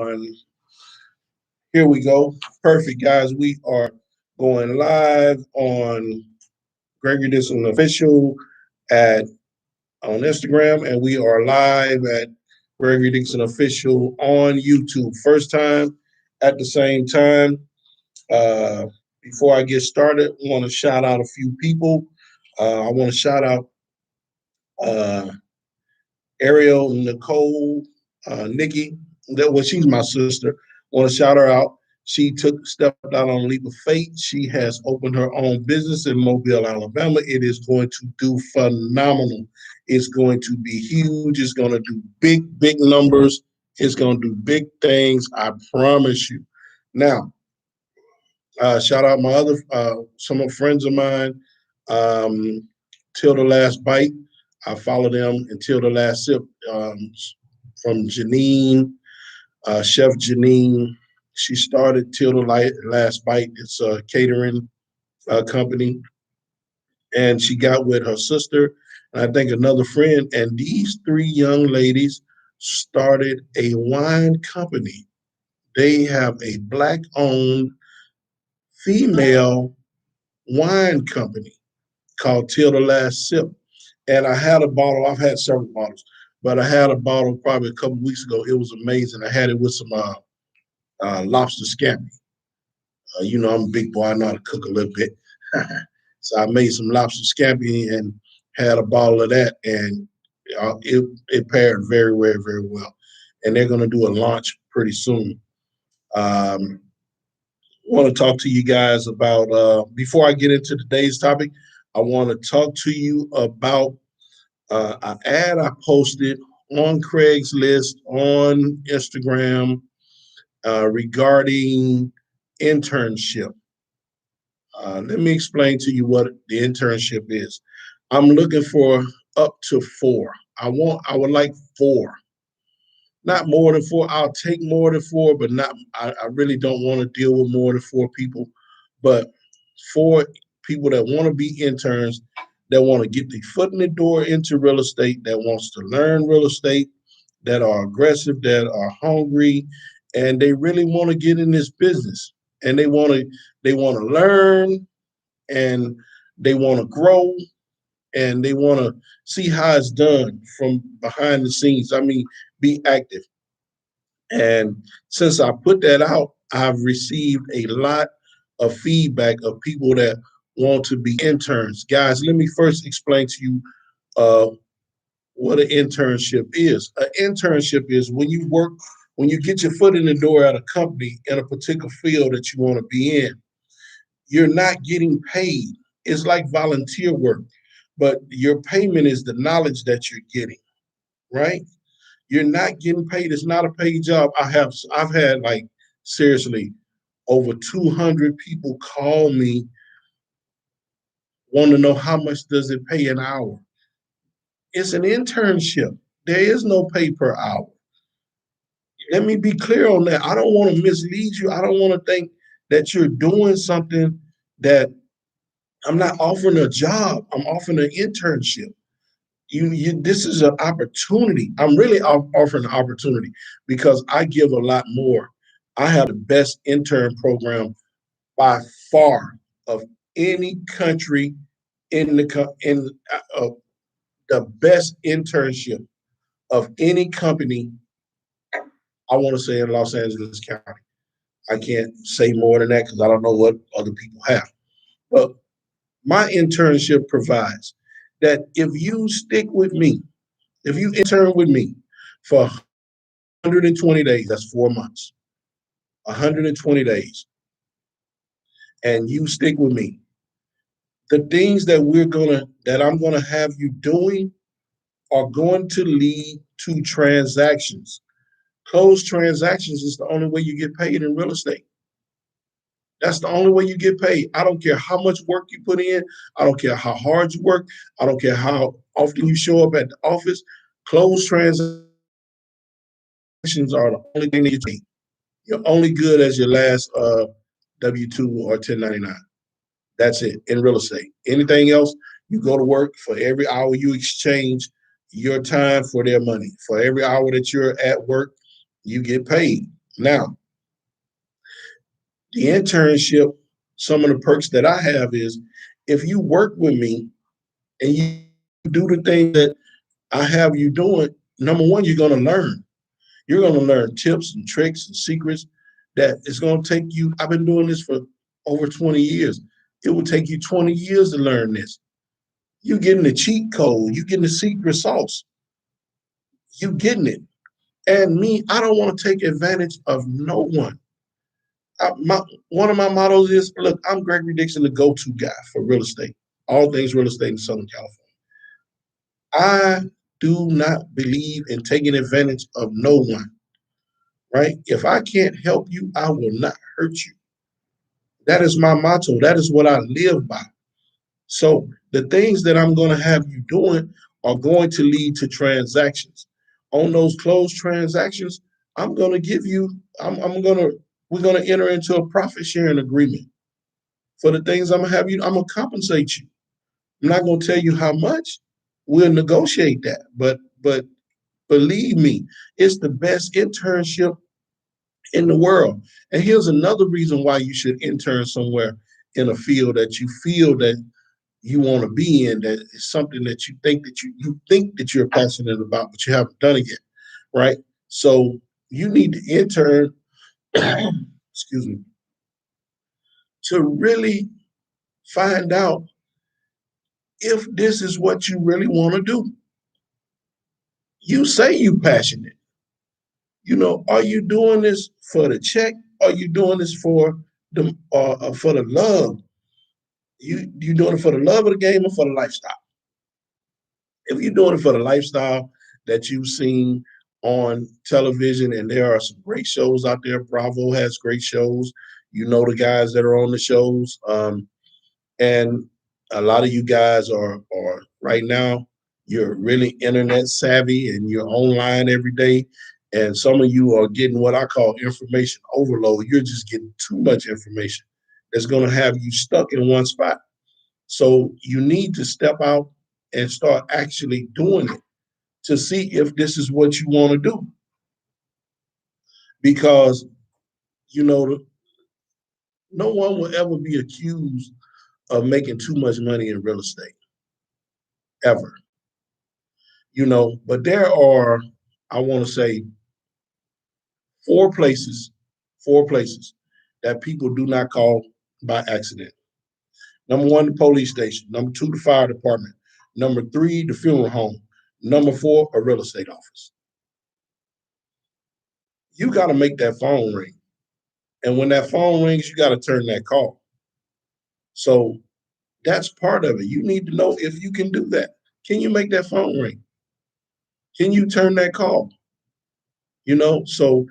And here we go. Perfect, guys. We are going live on Gregory Dixon Official at on Instagram, and we are live at Gregory Dixon Official on YouTube. First time at the same time. Uh, Before I get started, I want to shout out a few people. I want to shout out uh, Ariel, Nicole, Nikki. She's my sister. Want to shout her out. She stepped out on a leap of faith. She has opened her own business in Mobile, Alabama. It is going to do phenomenal. It's going to be huge. It's going to do big numbers. It's going to do big things. I promise you. Now, shout out my other some of friends of mine. Um, Till the Last Bite. I follow them until the last sip. From Janine, Chef Janine. She started Till the Last Bite. It's a catering company, and she got with her sister and I think another friend. And these three young ladies started a wine company. They have a black-owned female wine company called Till the Last Sip. And I had a bottle. I've had several bottles, but I had a bottle probably a couple weeks ago. It was amazing. I had it with some lobster scampi. I'm a big boy. I know how to cook a little bit. So I made some lobster scampi and had a bottle of that, and it paired very well. And they're going to do a launch pretty soon. Um, want to talk to you guys about before I get into today's topic. I want to talk to you about an ad I posted on Craigslist on Instagram regarding internship. Let me explain to you what the internship is. I'm looking for up to four. I would like four, not more than four. I'll take more than four, but not. I really don't want to deal with more than four people, but four people that want to be interns, that want to get their foot in the door into real estate, that wants to learn real estate, that are aggressive, that are hungry, and they really want to get in this business, and they want to learn, and they want to grow, and they want to see how it's done from behind the scenes. I mean, be active. And since I put that out, I've received a lot of feedback of people that want to be interns. Guys, let me first explain to you uh, what an internship is. An internship is when you get your foot in the door at a company in a particular field that you want to be in, you're not getting paid. It's like volunteer work, but your payment is the knowledge that you're getting, right? You're not getting paid. It's not a paid job. I've had like seriously over 200 people call me, want to know how much does it pay an hour. It's an internship. There is no pay per hour. Let me be clear on that. I don't want to mislead you. I don't want to think that you're doing something that I'm not offering a job. I'm offering an internship. This is an opportunity. I'm really offering an opportunity because I give a lot more. I have the best intern program by far of any country in the best internship of any company. I want to say in Los Angeles County. I can't say more than that because I don't know what other people have. But my internship provides that if you stick with me, if you intern with me for 120 days, that's 4 months, 120 days, and you stick with me, the things that I'm gonna have you doing are going to lead to transactions. Closed transactions is the only way you get paid in real estate. That's the only way you get paid. I don't care how much work you put in. I don't care how hard you work. I don't care how often you show up at the office. Closed transactions are the only thing that you get. You're only good as your last W-2 or 1099. That's it in real estate. Anything else, you go to work. For every hour you exchange your time for their money. For every hour that you're at work, you get paid. Now, the internship, some of the perks that I have is if you work with me and you do the things that I have you doing, number one, you're going to learn. You're going to learn tips and tricks and secrets that it's going to take you. I've been doing this for over 20 years. It will take you 20 years to learn this. You getting the cheat code. You getting the secret sauce. You getting it. And me, I don't want to take advantage of no one. One of my mottos is, look, I'm Gregory Dixon, the go-to guy for real estate, all things real estate in Southern California. I do not believe in taking advantage of no one, right? If I can't help you, I will not hurt you. That is my motto. That is what I live by. So the things that I'm going to have you doing are going to lead to transactions. On those closed transactions, I'm going to give you, we're going to enter into a profit sharing agreement for the things I'm going to have you, I'm going to compensate you. I'm not going to tell you how much. We'll negotiate that. But believe me, it's the best internship in the world. And here's another reason why you should intern somewhere in a field that you feel that you want to be in, that is something that you think that you're passionate about, but you haven't done it yet, right? So you need to intern, excuse me, to really find out if this is what you really want to do. You say you passionate. Are you doing this for the check? Are you doing this for the love? You doing it for the love of the game or for the lifestyle? If you're doing it for the lifestyle that you've seen on television, and there are some great shows out there. Bravo has great shows. You know the guys that are on the shows, and a lot of you guys are right now. You're really internet savvy and you're online every day. And some of you are getting what I call information overload. You're just getting too much information that's going to have you stuck in one spot. So you need to step out and start actually doing it to see if this is what you want to do. Because, you know, no one will ever be accused of making too much money in real estate, ever. But there are, I want to say, four places, four places that people do not call by accident. Number one, the police station. Number two, the fire department. Number three, the funeral home. Number four, a real estate office. You got to make that phone ring. And when that phone rings, you got to turn that call. So that's part of it. You need to know if you can do that. Can you make that phone ring? Can you turn that call? So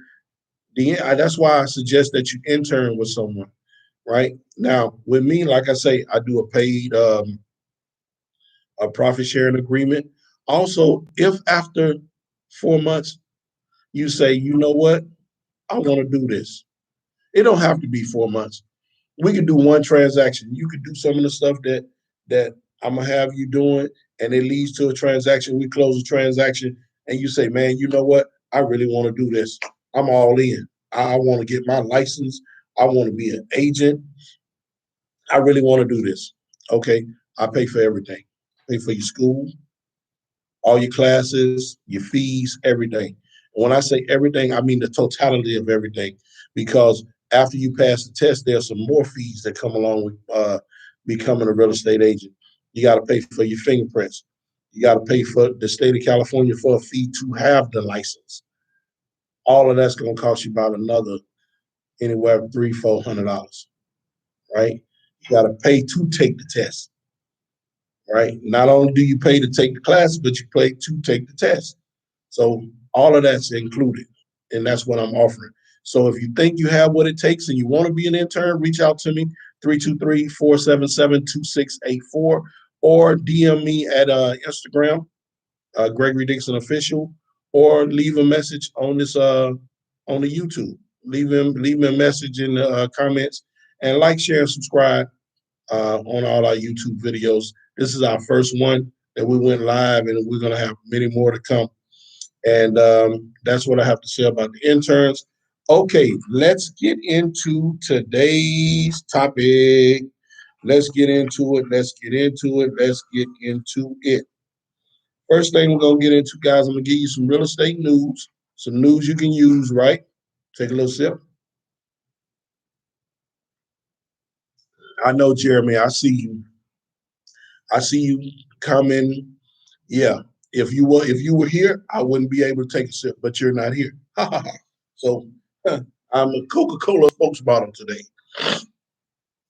that's why I suggest that you intern with someone, right? Now, with me, like I say, I do a paid a profit sharing agreement. Also, if after 4 months you say, you know what, I want to do this, it don't have to be 4 months. We could do one transaction. You could do some of the stuff that I'm gonna have you doing, and it leads to a transaction. We close a transaction, and you say, man, you know what? I really want to do this. I'm all in. I want to get my license. I want to be an agent. I really want to do this. Okay, I pay for everything. Pay for your school, all your classes, your fees, everything. And when I say everything, I mean the totality of everything, because after you pass the test, there's some more fees that come along with becoming a real estate agent. You got to pay for your fingerprints. You got to pay for the state of California for a fee to have the license. All of that's going to cost you about another anywhere from $300-400, right? You got to pay to take the test, right? Not only do you pay to take the class, but you pay to take the test. So all of that's included, and that's what I'm offering. So if you think you have what it takes and you want to be an intern, reach out to me, 323-477-2684, or DM me at Instagram, Gregory Dixon Official, or leave a message on this on the YouTube. Leave me a message in the comments, and like, share, and subscribe on all our YouTube videos. This is our first one that we went live, and we're going to have many more to come. And that's what I have to say about the interns. Okay, let's get into today's topic. Let's get into it. Let's get into it. Let's get into it. First thing we're gonna get into, guys, I'm gonna give you some real estate news, some news you can use, right? Take a little sip. I know, Jeremy, I see you. I see you coming. Yeah. If you were here, I wouldn't be able to take a sip, but you're not here. So I'm a Coca-Cola spokesbottle today.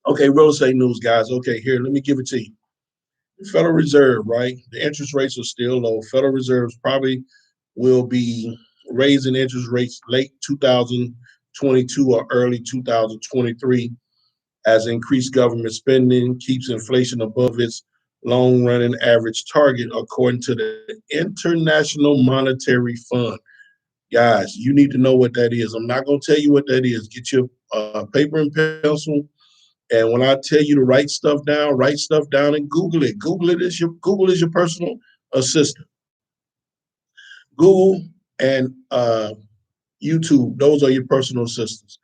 Okay, real estate news, guys. Okay, here, let me give it to you. The Federal Reserve, right? The interest rates are still low. Federal Reserves probably will be raising interest rates late 2022 or early 2023 as increased government spending keeps inflation above its long running average target, according to the International Monetary Fund. Guys, you need to know what that is. I'm not going to tell you what that is. Get your paper and pencil. And when I tell you to write stuff down and Google it. Google is your personal assistant. Google and YouTube, those are your personal assistants.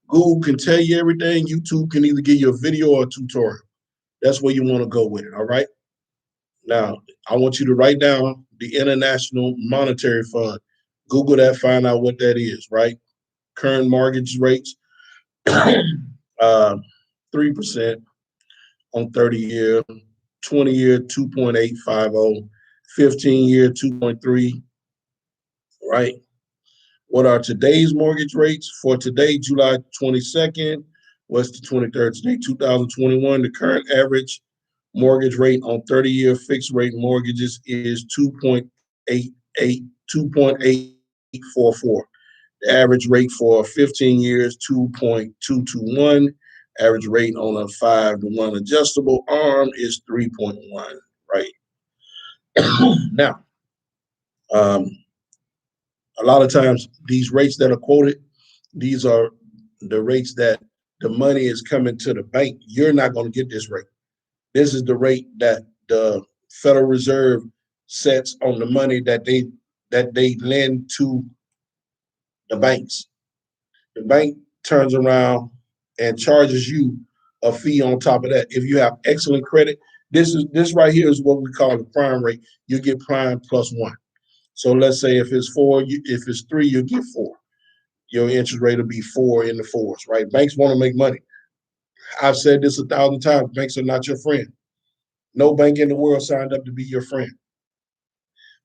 Google can tell you everything. YouTube can either give you a video or a tutorial. That's where you want to go with it. All right. Now, I want you to write down the International Monetary Fund. Google that, find out what that is, right? Current mortgage rates, uh, 3% on 30-year, 20-year, 2.850, 15-year, 2.3, right? What are today's mortgage rates? For today, July 22nd, what's the 23rd today, 2021, the current average mortgage rate on 30-year fixed rate mortgages is 2.844. The average rate for 15 years, 2.221. Average rate on a 5-to-1 adjustable arm is 3.1, right? Now, um, a lot of times these rates that are quoted, these are the rates that the money is coming to the bank. You're not going to get this rate. This is the rate that the Federal Reserve sets on the money that they lend to the banks. The bank turns around and charges you a fee on top of that. If you have excellent credit, this right here is what we call the prime rate. You get prime plus one. So let's say if it's four, if it's three, you get four. Your interest rate will be four in the fours, right? Banks want to make money. I've said this 1,000 times. Banks are not your friend. No bank in the world signed up to be your friend.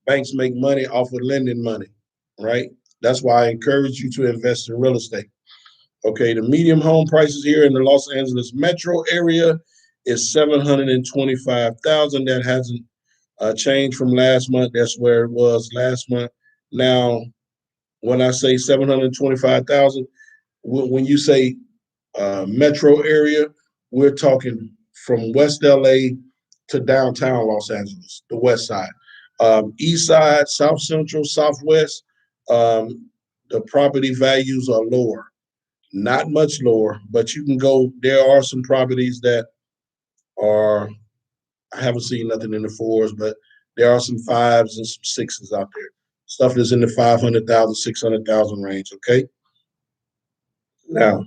Banks make money off of lending money, right? That's why I encourage you to invest in real estate. Okay, the median home prices here in the Los Angeles metro area is 725,000. That hasn't changed from last month. That's where it was last month. Now, when I say 725,000, when you say metro area, we're talking from West LA to downtown Los Angeles, the west side. East side, South Central, Southwest, um, the property values are lower. Not much lower, but you can go. There are some properties that are, I haven't seen nothing in the fours, but there are some fives and some sixes out there. Stuff is in the 500,000, 600,000 range. Okay. Now,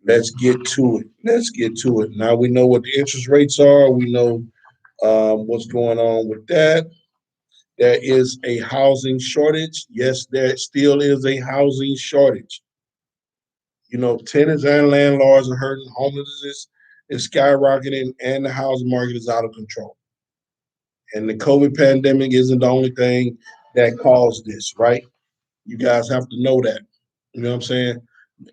let's get to it. Let's get to it. Now we know what the interest rates are. We know what's going on with that. There is a housing shortage. Yes, there still is a housing shortage. You know, tenants and landlords are hurting. Homelessness is skyrocketing, and the housing market is out of control. And the COVID pandemic isn't the only thing that caused this, right? You guys have to know that. You know what I'm saying?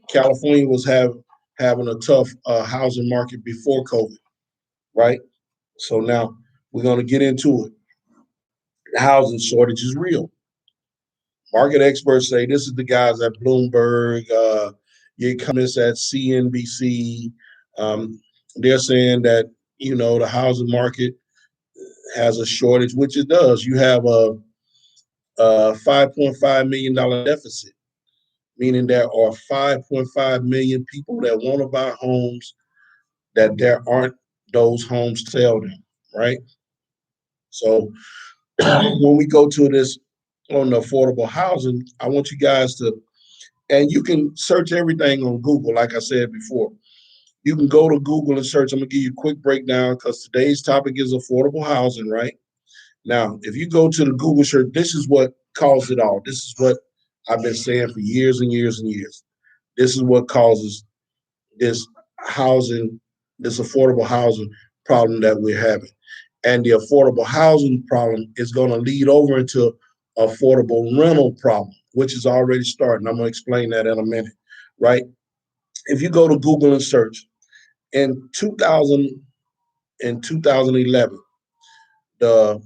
California was having a tough housing market before COVID, right? So now we're going to get into it. The housing shortage is real. Market experts say this is the guys at Bloomberg, your economists at CNBC. Um, they're saying that the housing market has a shortage, which it does. You have a $5.5 million deficit, meaning there are 5.5 million people that want to buy homes that there aren't those homes to sell them, right? So when we go to this on the affordable housing, I want you guys to And you can search everything on Google, like I said before. You can go to Google and search. I'm gonna give you a quick breakdown because today's topic is affordable housing, right? Now, if you go to the Google search, this is what caused it all. This is what I've been saying for years and years and years. This is what causes this housing, this affordable housing problem that we're having. And the affordable housing problem is going to lead over into affordable rental problem, which is already starting. I'm going to explain that in a minute, right? If you go to Google and search in 2000 in 2011, the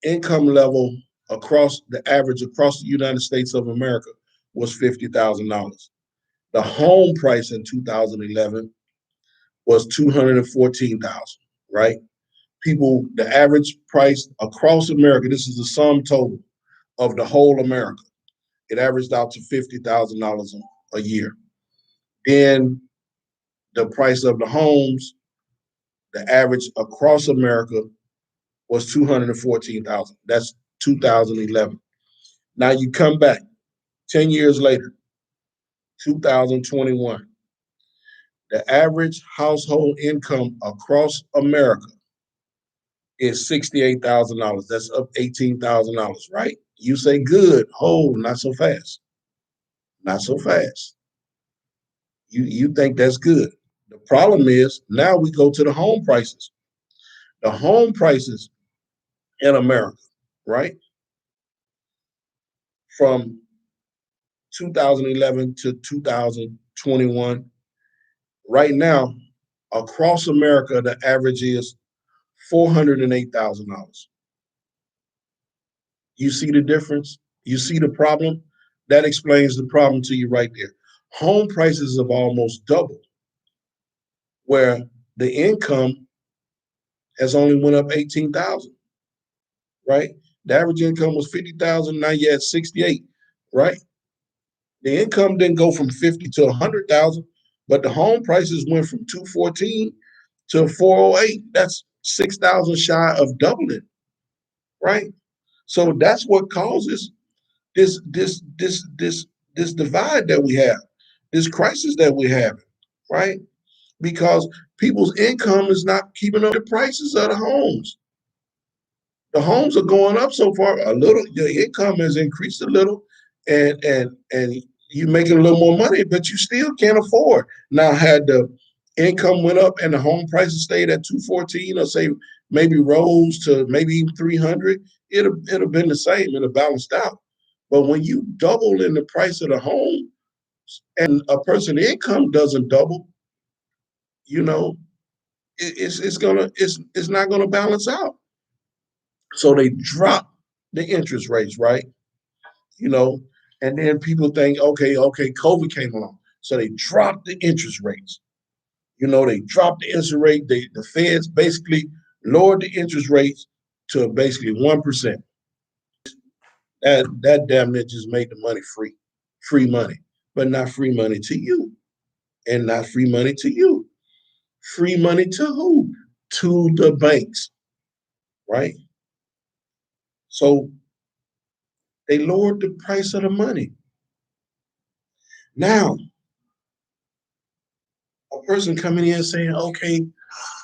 income level across the average across the United States of America was $50,000. The home price in 2011 was 214,000, right? People, the average price across America, this is the sum total of the whole America. It averaged out to $50,000 a year. Then the price of the homes, the average across America was 214,000. That's 2011. Now you come back 10 years later, 2021. The average household income across America is $68,000. That's up $18,000, right? You say good. Oh, not so fast. Not so fast. You think that's good. The problem is now we go to the home prices. The home prices in America, right? From 2011 to 2021, right now, across America, the average is $408,000. You see the difference? You see the problem? That explains the problem to you right there. Home prices have almost doubled, where the income has only went up 18,000, right? The average income was 50,000, now you're at 68, right? The income didn't go from 50 to 100,000, but the home prices went from 214 to 408. That's 6,000 shy of doubling, right? So that's what causes this this this this this divide that we have, this crisis that we have, right? Because people's income is not keeping up with the prices of the homes. The homes are going up so far a little. Your income has increased a little, and you're making a little more money, but you still can't afford. Now, had the income went up and the home prices stayed at 214, or say maybe rose to maybe even 300, it'd have been the same. It'd have balanced out. But when you double in the price of the home and a person's income doesn't double, you know, it's not gonna balance out. So they drop the interest rates, right? You know, and then people think, okay, COVID came along. So they dropped the interest rates. You know, they dropped the interest rate. The feds basically lowered the interest rates to basically 1%. That damn near just made the money free. Free money. But not free money to you. And not free money to you. Free money to who? To the banks, right? So they lowered the price of the money. Now, a person coming in saying, okay,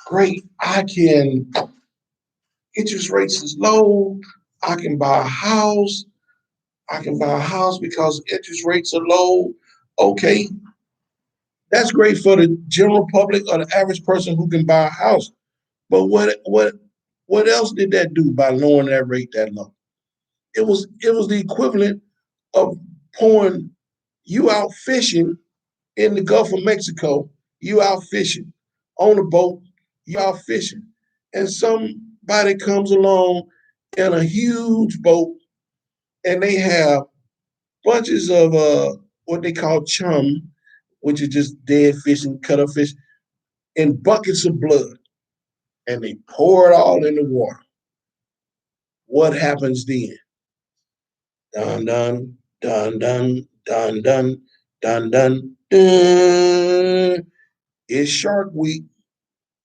great, interest rates is low, I can buy a house, I can buy a house because interest rates are low. Okay, that's great for the general public or the average person who can buy a house. But what else did that do by lowering that rate that low? It was the equivalent of pouring you out fishing in the Gulf of Mexico, you out fishing on a boat, you out fishing, and somebody comes along in a huge boat and they have bunches of what they call chum, which is just dead fish and cut up fish, in buckets of blood, and they pour it all in the water. What happens then? Dun dun dun dun dun dun dun dun. Dun. It's Shark Week,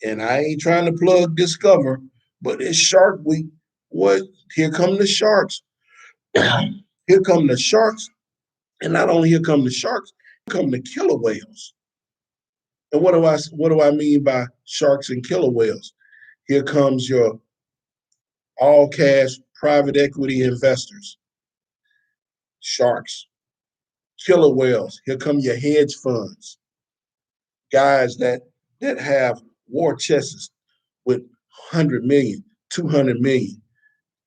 and I ain't trying to plug Discover, but it's Shark Week. What? Here come the sharks. Here come the sharks And not only here come the sharks, here come the killer whales. And what do I mean by sharks and killer whales? Here comes your all cash private equity investors, sharks, killer whales. Here come your hedge funds, guys that have war chests with 100 million, 200 million.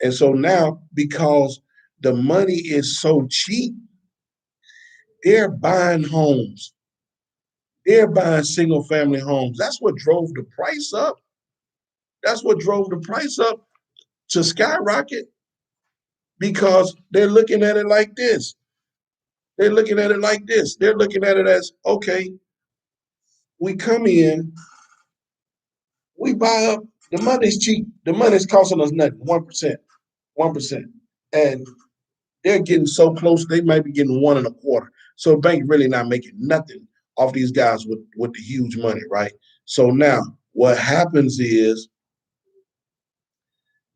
And so now, because the money is so cheap, they're buying homes. They're buying single family homes. That's what drove the price up. That's what drove the price up to skyrocket, because they're looking at it like this. They're looking at it like this. They're looking at it as, okay, we come in, we buy up, the money's cheap. The money's costing us nothing, 1%, 1%. And they're getting so close, they might be getting 1.25. So the bank really not making nothing off these guys with the huge money, right? So now what happens is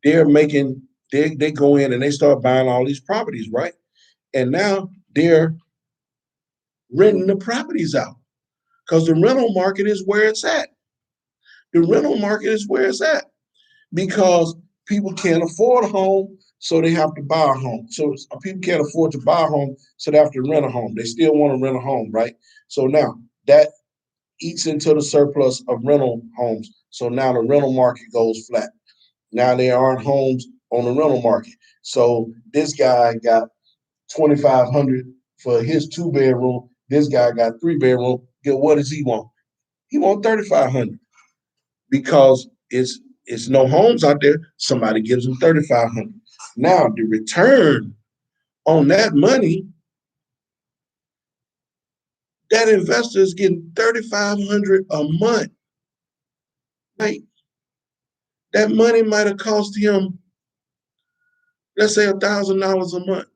they're making they go in and they start buying all these properties, right? And now they're renting the properties out, because the rental market is where it's at. The rental market is where it's at, because people can't afford a home, so they have to buy a home. So people can't afford to buy a home, so they have to rent a home. They still want to rent a home, right? So now that eats into the surplus of rental homes. So now the rental market goes flat. Now there aren't homes on the rental market. So this guy got 2,500 for his 2 bedroom. This guy got 3 bedroom. What does he want? He want 3,500, because it's no homes out there. Somebody gives him 3,500. Now the return on that money, that investor is getting 3,500 a month. Like, that money might have cost him, let's say, $1,000 a month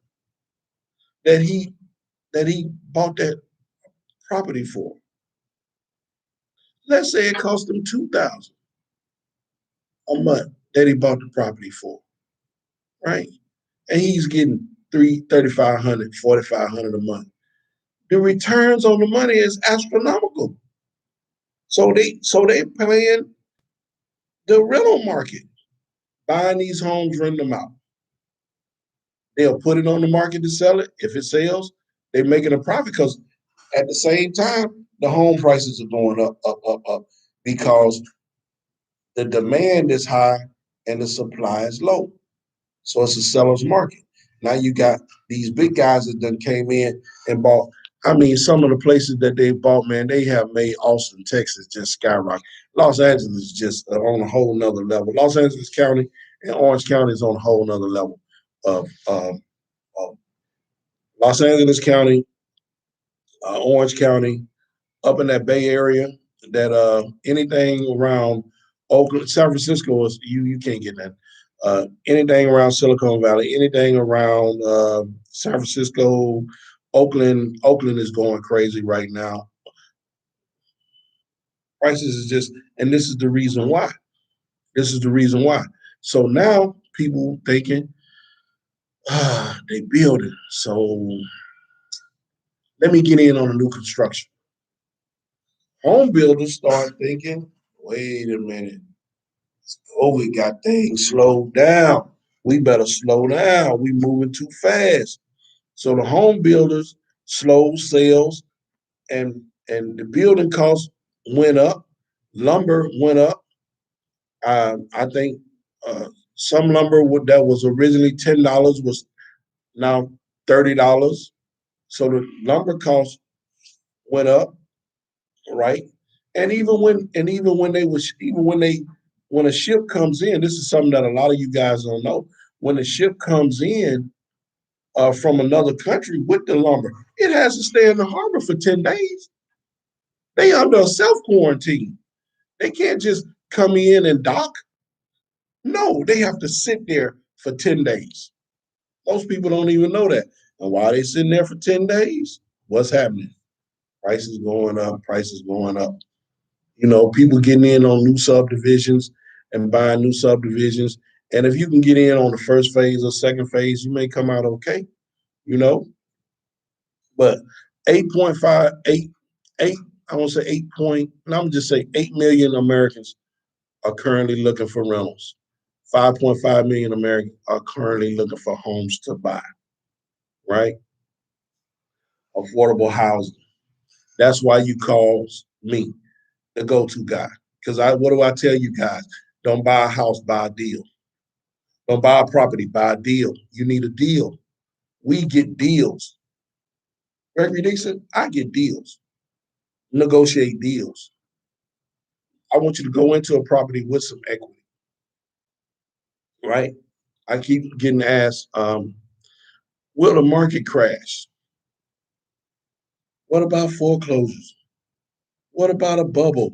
that he bought that property for. Let's say it cost him 2,000 a month that he bought the property for, right? And he's getting 3,500, 4,500 a month. The returns on the money is astronomical. So they playing the rental market, buying these homes, renting them out. They'll put it on the market to sell it. If it sells, they're making a profit, because at the same time, the home prices are going up, up, up, up, because the demand is high and the supply is low. So it's a seller's market. Now you got these big guys that done came in and bought. I mean, some of the places that they bought, man, they have made Austin, Texas just skyrocket. Los Angeles is just on a whole nother level. Los Angeles County and Orange County is on a whole nother level of Los Angeles County, Orange County, up in that Bay Area, that anything around Oakland, San Francisco is you can't get that. Anything around Silicon Valley, anything around San Francisco, Oakland is going crazy right now. Prices is just, and this is the reason why. This is the reason why. So now people thinking, they building. So let me get in on a new construction. Home builders start thinking, wait a minute, COVID got things slowed down. We better slow down. We moving too fast. So the home builders slowed sales, and the building costs went up. Lumber went up. I think some lumber that was originally $10 was now $30. So the lumber costs went up, right? And even when a ship comes in, this is something that a lot of you guys don't know. When a ship comes in from another country with the lumber, it has to stay in the harbor for 10 days. They under a self quarantine. They can't just come in and dock. No, they have to sit there for 10 days. Most people don't even know that. And while they're sitting there for 10 days, what's happening? Prices going up, prices going up. People getting in on new subdivisions and buying new subdivisions. And if you can get in on the first phase or second phase, you may come out okay, you know. But 8.5, 8, I won't say 8 point, no, I'm just say 8 million Americans are currently looking for rentals. 5.5 million Americans are currently looking for homes to buy, right? Affordable housing. That's why you call me the go-to guy. Because what do I tell you guys? Don't buy a house, buy a deal. Don't buy a property, buy a deal. You need a deal. We get deals. Gregory Dixon, I get deals. Negotiate deals. I want you to go into a property with some equity, right? I keep getting asked, will the market crash? What about foreclosures? What about a bubble?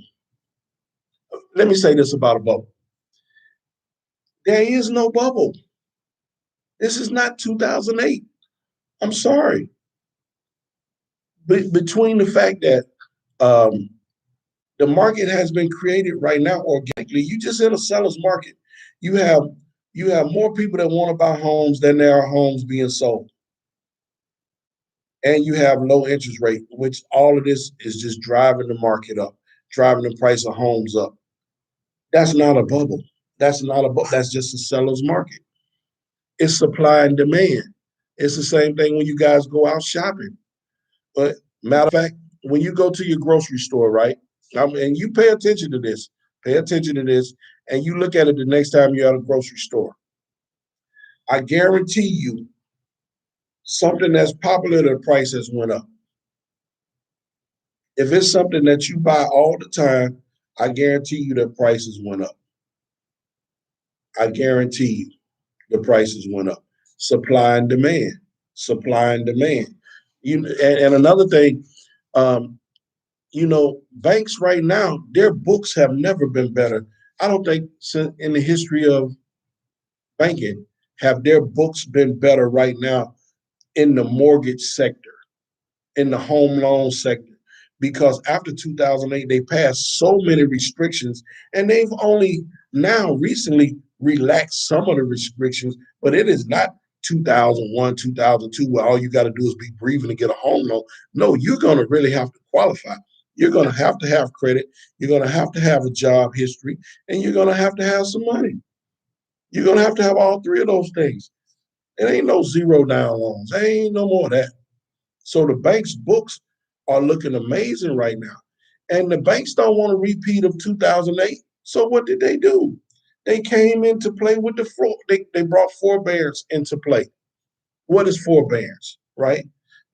Let me say this about a bubble. There is no bubble. This is not 2008. I'm sorry. Between the fact that um, the market has been created right now organically, you just in a seller's market. You have you have more people that want to buy homes than there are homes being sold. And you have low interest rate, which all of this is just driving the market up, driving the price of homes up. That's not a bubble. That's not a bubble. That's just a seller's market. It's supply and demand. It's the same thing when you guys go out shopping. But matter of fact, when you go to your grocery store, right? And you pay attention to this, and you look at it the next time you're at a grocery store. I guarantee you, something that's popular, the price has went up. If it's something that you buy all the time, I guarantee you the prices went up. I guarantee you the prices went up. Supply and demand, supply and demand. And another thing, um, banks right now, their books have never been better. I don't think since in the history of banking have their books been better right now in the mortgage sector, in the home loan sector, because after 2008 they passed so many restrictions, and they've only now recently relaxed some of the restrictions, but it is not 2001, 2002, where all you got to do is be breathing to get a home loan. No, you're going to really have to qualify. You're going to have credit. You're going to have a job history, and you're going to have some money. You're going to have all three of those things. It ain't no zero down loans. There ain't no more of that. So the bank's books are looking amazing right now. And the banks don't want a repeat of 2008. So what did they do? They came into play with they brought forbearance into play. What is forbearance, right?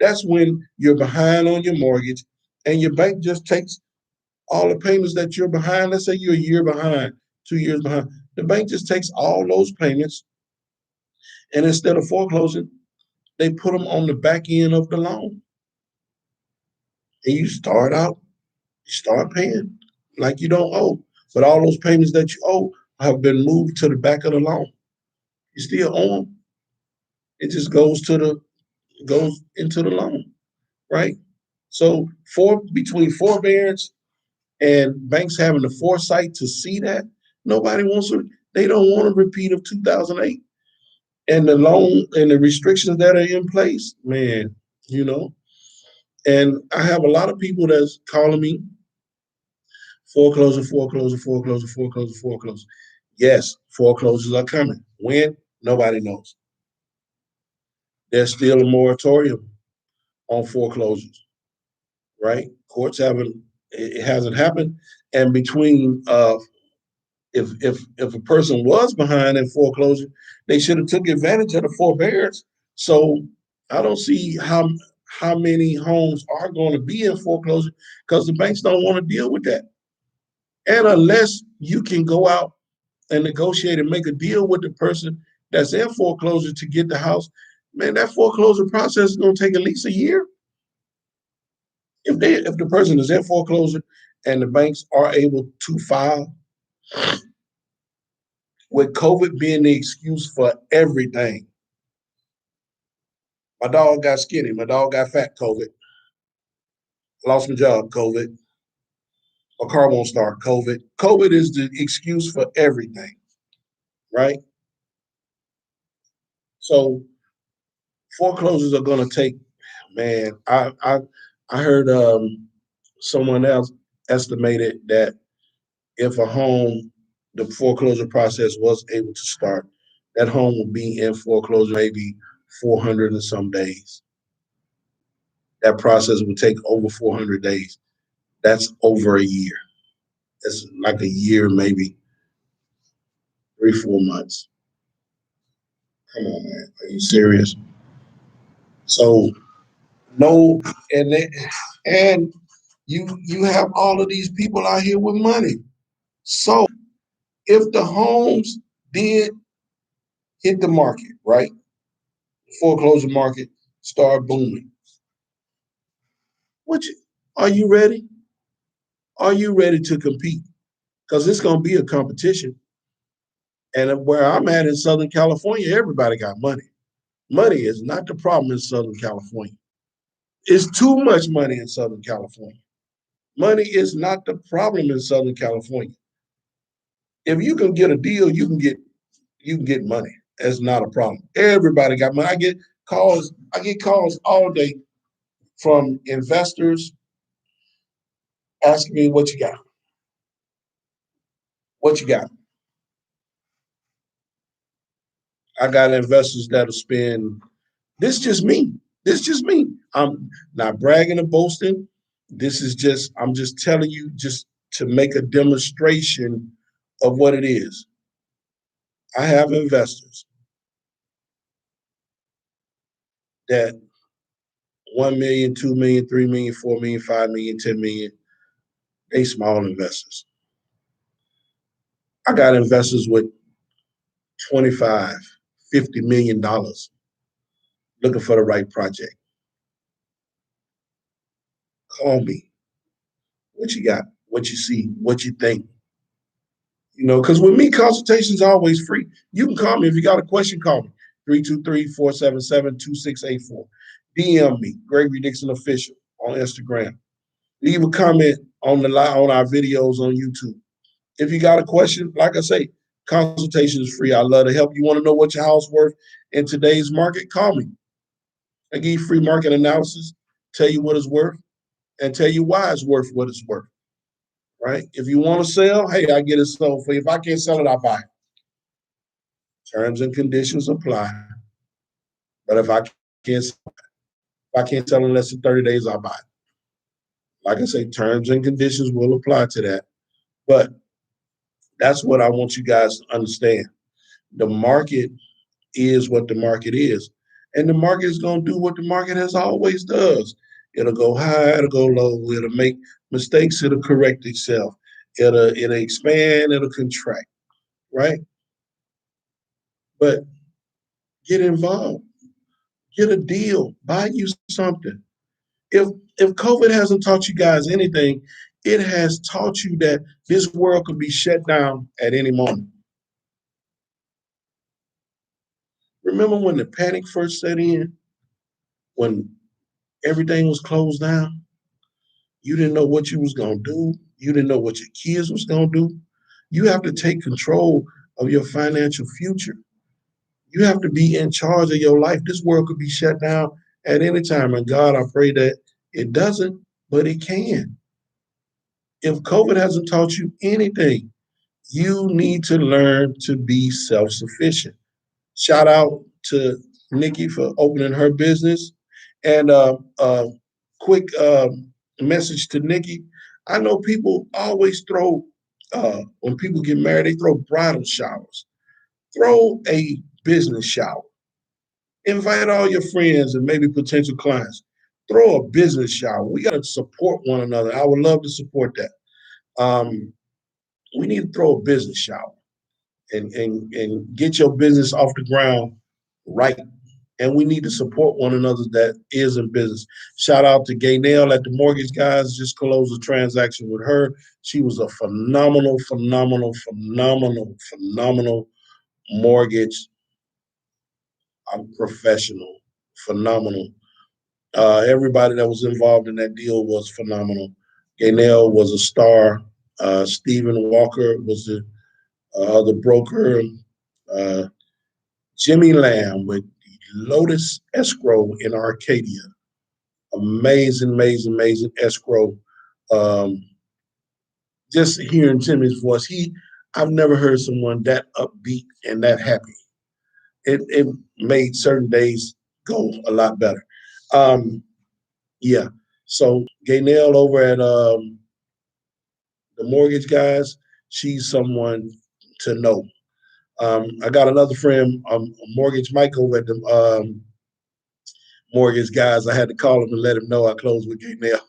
That's when you're behind on your mortgage and your bank just takes all the payments that you're behind. Let's say you're a year behind, 2 years behind. The bank just takes all those payments, and instead of foreclosing, they put them on the back end of the loan. And you start paying like you don't owe. But all those payments that you owe have been moved to the back of the loan. You still owe them. It just goes into the loan, right? So between forbearance and banks having the foresight to see that, nobody wants to. They don't want a repeat of 2008 and the loan and the restrictions that are in place, man. You know, and I have a lot of people that's calling me foreclosure, foreclosure, foreclosure, foreclosure, foreclosure. Yes, foreclosures are coming. When? Nobody knows. There's still a moratorium on foreclosures, right? Courts haven't, it hasn't happened. And between if a person was behind in foreclosure, they should have took advantage of the forbearance. So I don't see how many homes are going to be in foreclosure because the banks don't want to deal with that. And unless you can go out and negotiate and make a deal with the person that's in foreclosure to get the house, man, that foreclosure process is going to take at least a year. If the person is in foreclosure and the banks are able to file, with COVID being the excuse for everything. My dog got skinny. My dog got fat. COVID. Lost my job. COVID. My car won't start. COVID. COVID is the excuse for everything, right? So foreclosures are going to take Man, I heard someone else estimated that if a home, the foreclosure process was able to start, that home would be in foreclosure maybe 400 and some days. That process would take over 400 days. That's over a year. It's like a year, maybe 3, 4 months. Come on, man. Are you serious? So no, and and you have all of these people out here with money. So if the homes did hit the market, right? Foreclosure market start booming. Which are you ready? Are you ready to compete? Because it's gonna be a competition. And where I'm at in Southern California, everybody got money. Money is not the problem in Southern California. It's too much money in Southern California. Money is not the problem in Southern California. If you can get a deal, you can get money. That's not a problem. Everybody got money. I get calls all day from investors asking me what you got. What you got? I got investors that'll spend. This is just me. This is just me. I'm not bragging or boasting. This is just, I'm just telling you just to make a demonstration of what it is. I have investors that 1 million, 2 million, 3 million, 4 million, 5 million, 10 million. They small investors. I got investors with 25, $50 million looking for the right project. Call me. What you got? What you see? What you think? Because with me, consultations are always free. You can call me if you got a question. Call me 323-477-2684. DM me, Gregory Dixon Official on Instagram. Leave a comment on our videos on YouTube. If you got a question, like I say, consultation is free. I love to help. You want to know what your house worth in today's market? Call me. I give you free market analysis, tell you what it's worth, and tell you why it's worth what it's worth. Right? If you want to sell, hey, I get it sold for you. If I can't sell it, I buy it. Terms and conditions apply. But if I can't sell in less than 30 days, I'll buy it. Like I say, terms and conditions will apply to that. But that's what I want you guys to understand. The market is what the market is. And the market is going to do what the market has always does. It'll go high, it'll go low, it'll make mistakes, it'll correct itself. It'll expand, it'll contract, right? But get involved, get a deal, buy you something. If if COVID hasn't taught you guys anything, it has taught you that this world could be shut down at any moment. Remember when the panic first set in, when everything was closed down? You didn't know what you was gonna do. You didn't know what your kids was gonna do. You have to take control of your financial future. You have to be in charge of your life. This world could be shut down at any time. And God, I pray that it doesn't, but it can. If COVID hasn't taught you anything, you need to learn to be self-sufficient. Shout out to Nikki for opening her business. And quick message to Nikki. I know people always throw, when people get married, they throw bridal showers. Throw a business shower. Invite all your friends and maybe potential clients. Throw a business shower. We got to support one another. I would love to support that. Um, we need to throw a business shower and get your business off the ground right. And we need to support one another that is in business. Shout out to Gaynell at the Mortgage Guys. Just closed a transaction with her. She was a phenomenal mortgage professional. Phenomenal. Everybody that was involved in that deal was phenomenal. Gaynell was a star. Stephen Walker was the broker. Uh, Jimmy Lamb with Lotus Escrow in Arcadia. Amazing, amazing, amazing escrow. Um, just hearing Timmy's voice, I've never heard someone that upbeat and that happy. It made certain days go a lot better. Um, yeah. So Gaynell over at the mortgage guys, she's someone to know. I got another friend, Mortgage Mike over at the mortgage guys. I had to call him and let him know I closed with Gaynell.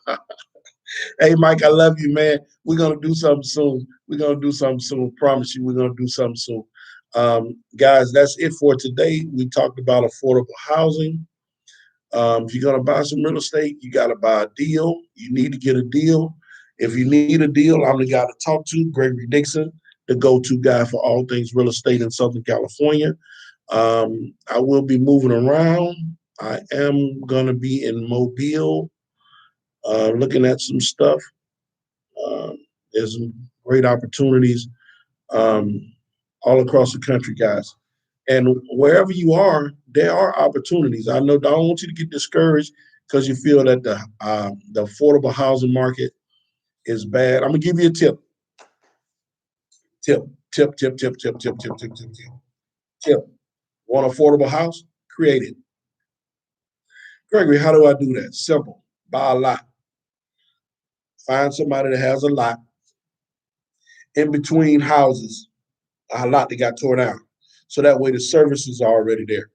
Hey, Mike, I love you, man. We're gonna do something soon. We're gonna do something soon. Promise you, we're gonna do something soon. Guys, that's it for today. We talked about affordable housing. If you're gonna buy some real estate, you gotta buy a deal. You need to get a deal. If you need a deal, I'm the guy to talk to, Gregory Dixon, the go-to guy for all things real estate in Southern California. I will be moving around. I am gonna be in Mobile, looking at some stuff. Uh, there's some great opportunities um, all across the country, guys. And wherever you are, there are opportunities. I know. I don't want you to get discouraged because you feel that the affordable housing market is bad. I'm gonna give you a tip. Tip. Tip. Tip. Tip. Tip. Tip. Tip. Tip. Tip. Tip. Tip. Want affordable house? Create it. Gregory, how do I do that? Simple. Buy a lot. Find somebody that has a lot in between houses, a lot that got torn down. So that way the services are already there.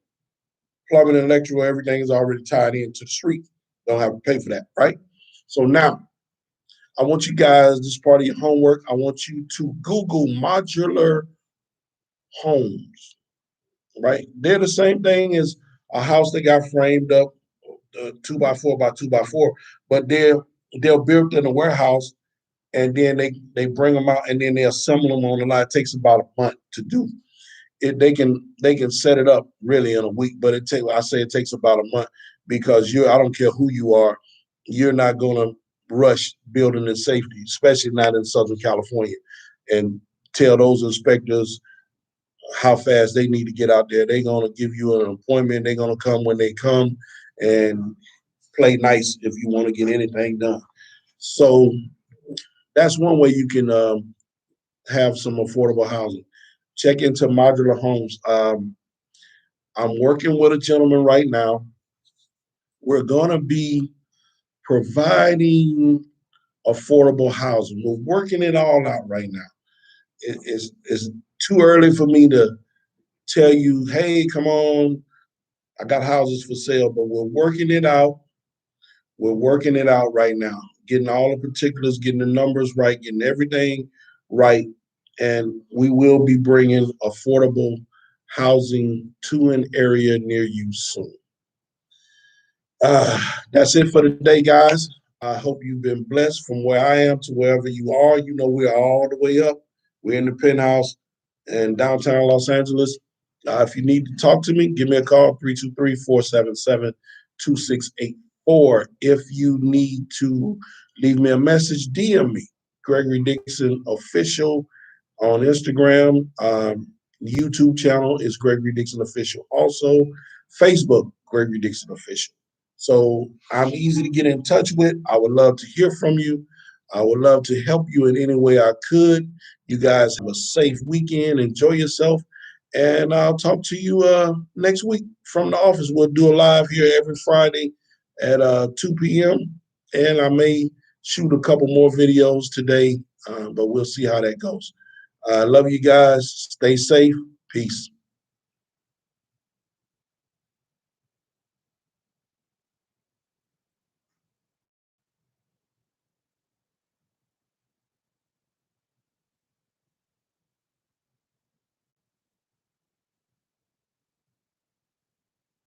Plumbing and electrical, everything is already tied into the street. Don't have to pay for that, right? So now I want you guys, this is part of your homework. I want you to Google modular homes, right? They're the same thing as a house that got framed up, 2x4 by 2x4, but they're built in a warehouse and then they bring them out and then they assemble them on the line. It takes about a month to do. They can set it up really in a week, but it takes about a month because I don't care who you are, you're not gonna rush building and safety, especially not in Southern California, and tell those inspectors how fast they need to get out there. They're gonna give you an appointment. They're gonna come when they come and play nice if you want to get anything done. So that's one way you can have some affordable housing. Check into modular homes. I'm working with a gentleman right now. We're going to be providing affordable housing. We're working it all out right now. It's too early for me to tell you, hey, come on, I got houses for sale, but we're working it out. We're working it out right now, getting all the particulars, getting the numbers right, getting everything right. And we will be bringing affordable housing to an area near you soon. That's it for today, guys. I hope you've been blessed from where I am to wherever you are. You know, we're all the way up. We're in the penthouse in downtown Los Angeles. If you need to talk to me, give me a call, 323-477-2684. If you need to leave me a message, DM me, Gregory Dixon Official on Instagram. YouTube channel is Gregory Dixon Official. Also, Facebook, Gregory Dixon Official. So I'm easy to get in touch with. I would love to hear from you. I would love to help you in any way I could. You guys have a safe weekend. Enjoy yourself. And I'll talk to you next week from the office. We'll do a live here every Friday at 2 p.m. And I may shoot a couple more videos today, but we'll see how that goes. I love you guys. Stay safe. Peace.